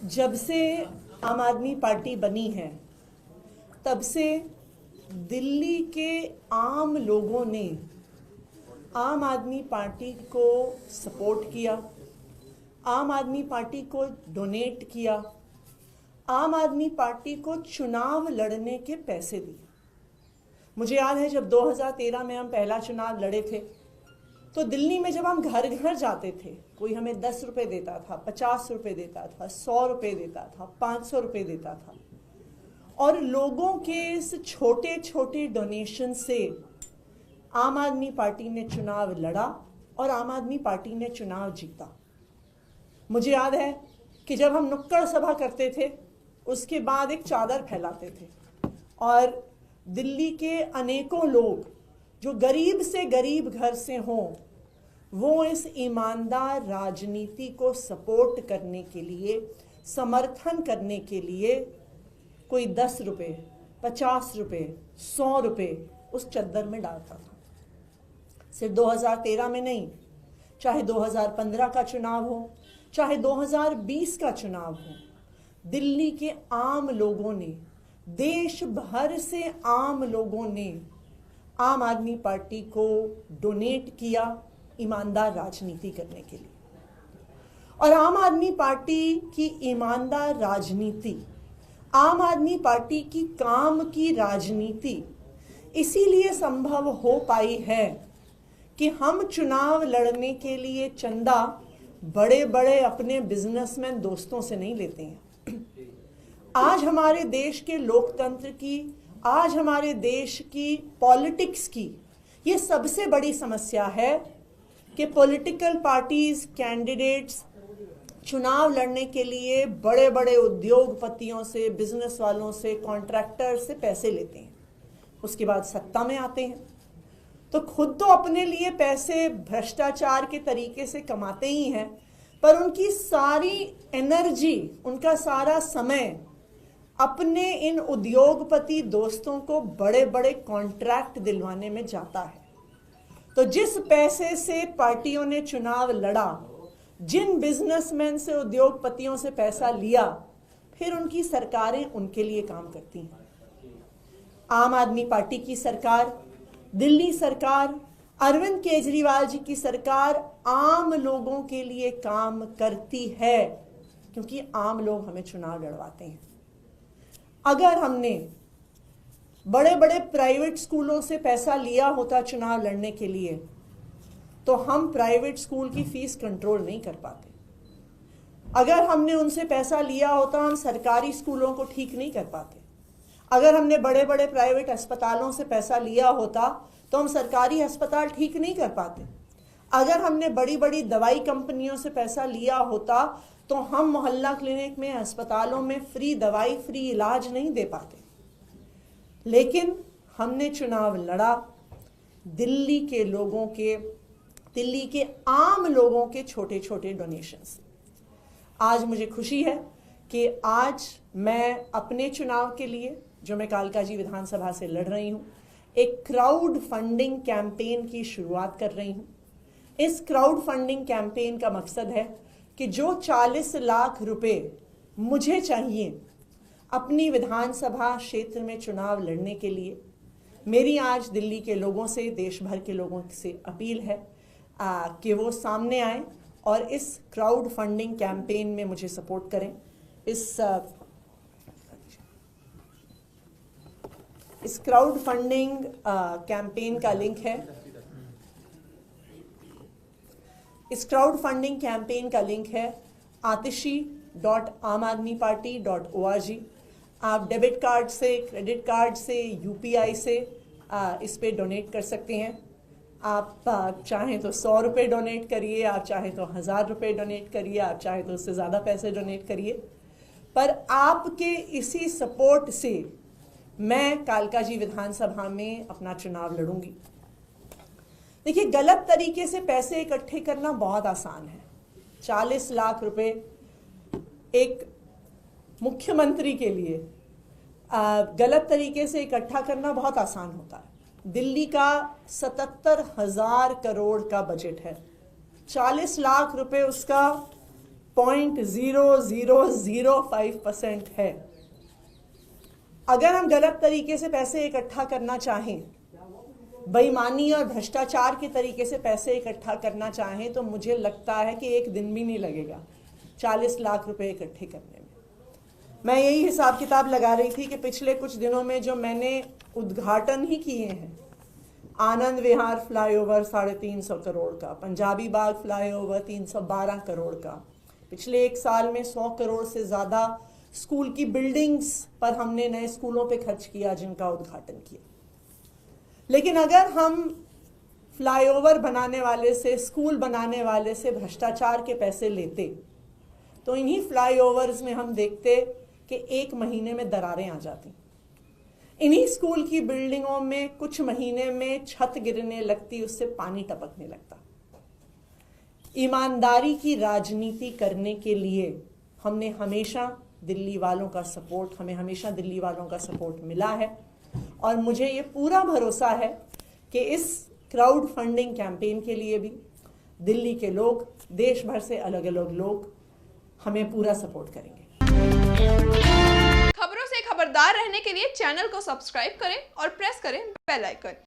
जब से आम आदमी पार्टी बनी है तब से दिल्ली के आम लोगों ने आम आदमी पार्टी को सपोर्ट किया, आम आदमी पार्टी को डोनेट किया, आम आदमी पार्टी को चुनाव लड़ने के पैसे दिए। मुझे याद है जब 2013 में हम पहला चुनाव लड़े थे तो दिल्ली में जब हम घर घर जाते थे, कोई हमें 10 रुपये देता था, 50 रुपये देता था, 100 रुपये देता था, 500 रुपये देता था, और लोगों के इस छोटे छोटे डोनेशन से आम आदमी पार्टी ने चुनाव लड़ा और आम आदमी पार्टी ने चुनाव जीता। मुझे याद है कि जब हम नुक्कड़ सभा करते थे उसके बाद एक चादर फैलाते थे और दिल्ली के अनेकों लोग जो गरीब से गरीब घर से हों वो इस ईमानदार राजनीति को सपोर्ट करने के लिए, समर्थन करने के लिए कोई 10 रुपये, 50 रुपये, 100 रुपये उस चद्दर में डालता था। सिर्फ 2013 में नहीं, चाहे 2015 का चुनाव हो, चाहे 2020 का चुनाव हो, दिल्ली के आम लोगों ने, देश भर से आम लोगों ने आम आदमी पार्टी को डोनेट किया ईमानदार राजनीति करने के लिए। और आम आदमी पार्टी की ईमानदार राजनीति, आम आदमी पार्टी की काम की राजनीति इसीलिए संभव हो पाई है कि हम चुनाव लड़ने के लिए चंदा बड़े बड़े अपने बिजनेसमैन दोस्तों से नहीं लेते हैं। आज हमारे देश के लोकतंत्र की, आज हमारे देश की पॉलिटिक्स की ये सबसे बड़ी समस्या है कि पॉलिटिकल पार्टीज, कैंडिडेट्स चुनाव लड़ने के लिए बड़े बड़े उद्योगपतियों से, बिजनेस वालों से, कॉन्ट्रैक्टर से पैसे लेते हैं, उसके बाद सत्ता में आते हैं तो खुद तो अपने लिए पैसे भ्रष्टाचार के तरीके से कमाते ही हैं, पर उनकी सारी एनर्जी, उनका सारा समय अपने इन उद्योगपति दोस्तों को बड़े बड़े कॉन्ट्रैक्ट दिलवाने में जाता है। तो जिस पैसे से पार्टियों ने चुनाव लड़ा, जिन बिजनेसमैन से, उद्योगपतियों से पैसा लिया, फिर उनकी सरकारें उनके लिए काम करती हैं। आम आदमी पार्टी की सरकार, दिल्ली सरकार, अरविंद केजरीवाल जी की सरकार आम लोगों के लिए काम करती है क्योंकि आम लोग हमें चुनाव लड़वाते हैं। अगर हमने बड़े बड़े प्राइवेट स्कूलों से पैसा लिया होता चुनाव लड़ने के लिए तो हम प्राइवेट स्कूल की फीस कंट्रोल नहीं कर पाते। अगर हमने उनसे पैसा लिया होता हम सरकारी स्कूलों को ठीक नहीं कर पाते। अगर हमने बड़े बड़े प्राइवेट अस्पतालों से पैसा लिया होता तो हम सरकारी अस्पताल ठीक नहीं कर पाते। अगर हमने बड़ी बड़ी दवाई कंपनियों से पैसा लिया होता तो हम मोहल्ला क्लिनिक में, अस्पतालों में फ्री दवाई, फ्री इलाज नहीं दे पाते। लेकिन हमने चुनाव लड़ा दिल्ली के लोगों के, दिल्ली के आम लोगों के छोटे छोटे डोनेशन से। आज मुझे खुशी है कि आज मैं अपने चुनाव के लिए, जो मैं कालकाजी विधानसभा से लड़ रही हूँ, एक क्राउड फंडिंग कैंपेन की शुरुआत कर रही हूँ। इस क्राउड फंडिंग कैंपेन का मकसद है कि जो 40 लाख रुपए मुझे चाहिए अपनी विधानसभा क्षेत्र में चुनाव लड़ने के लिए, मेरी आज दिल्ली के लोगों से, देश भर के लोगों से अपील है कि वो सामने आए और इस क्राउड फंडिंग कैंपेन में मुझे सपोर्ट करें। इस क्राउड फंडिंग कैंपेन का लिंक है, इस क्राउड फंडिंग कैंपेन का लिंक है atishi.amadmiparty.org। आप डेबिट कार्ड से, क्रेडिट कार्ड से, यूपीआई से इस पे डोनेट कर सकते हैं। आप चाहें तो 100 रुपये डोनेट करिए, आप चाहें तो 1000 रुपये डोनेट करिए, आप चाहें तो उससे ज़्यादा पैसे डोनेट करिए, पर आपके इसी सपोर्ट से मैं कालकाजी विधानसभा में अपना चुनाव लड़ूंगी। देखिए, गलत तरीके से पैसे इकट्ठे करना बहुत आसान है। 40 लाख रुपए एक मुख्यमंत्री के लिए गलत तरीके से इकट्ठा करना बहुत आसान होता है। दिल्ली का 77,000 करोड़ का बजट है, 40 लाख रुपए उसका 0.0005% है। अगर हम गलत तरीके से पैसे इकट्ठा करना चाहें, बेईमानी और भ्रष्टाचार के तरीके से पैसे इकट्ठा करना चाहें, तो मुझे लगता है कि एक दिन भी नहीं लगेगा 40 लाख रुपए इकट्ठे करने में। मैं यही हिसाब किताब लगा रही थी कि पिछले कुछ दिनों में जो मैंने उद्घाटन ही किए हैं, आनंद विहार फ्लाईओवर 350 करोड़ का, पंजाबी बाग फ्लाईओवर 312 करोड़ का, पिछले एक साल में 100 करोड़ से ज़्यादा स्कूल की बिल्डिंग्स पर हमने नए स्कूलों पे खर्च किया, जिनका उद्घाटन किया। लेकिन अगर हम फ्लाईओवर बनाने वाले से, स्कूल बनाने वाले से भ्रष्टाचार के पैसे लेते, तो इन्हीं फ्लाईओवर्स में हम देखते कि एक महीने में दरारें आ जाती, इन्हीं स्कूल की बिल्डिंगों में कुछ महीने में छत गिरने लगती, उससे पानी टपकने लगता। ईमानदारी की राजनीति करने के लिए हमने हमेशा दिल्ली वालों का सपोर्ट, हमें हमेशा दिल्ली वालों का सपोर्ट मिला है, और मुझे ये पूरा भरोसा है कि इस क्राउड फंडिंग कैंपेन के लिए भी दिल्ली के लोग, देश भर से अलग अलग लोग हमें पूरा सपोर्ट करेंगे। खबरों से खबरदार रहने के लिए चैनल को सब्सक्राइब करें और प्रेस करें बेल आइकन।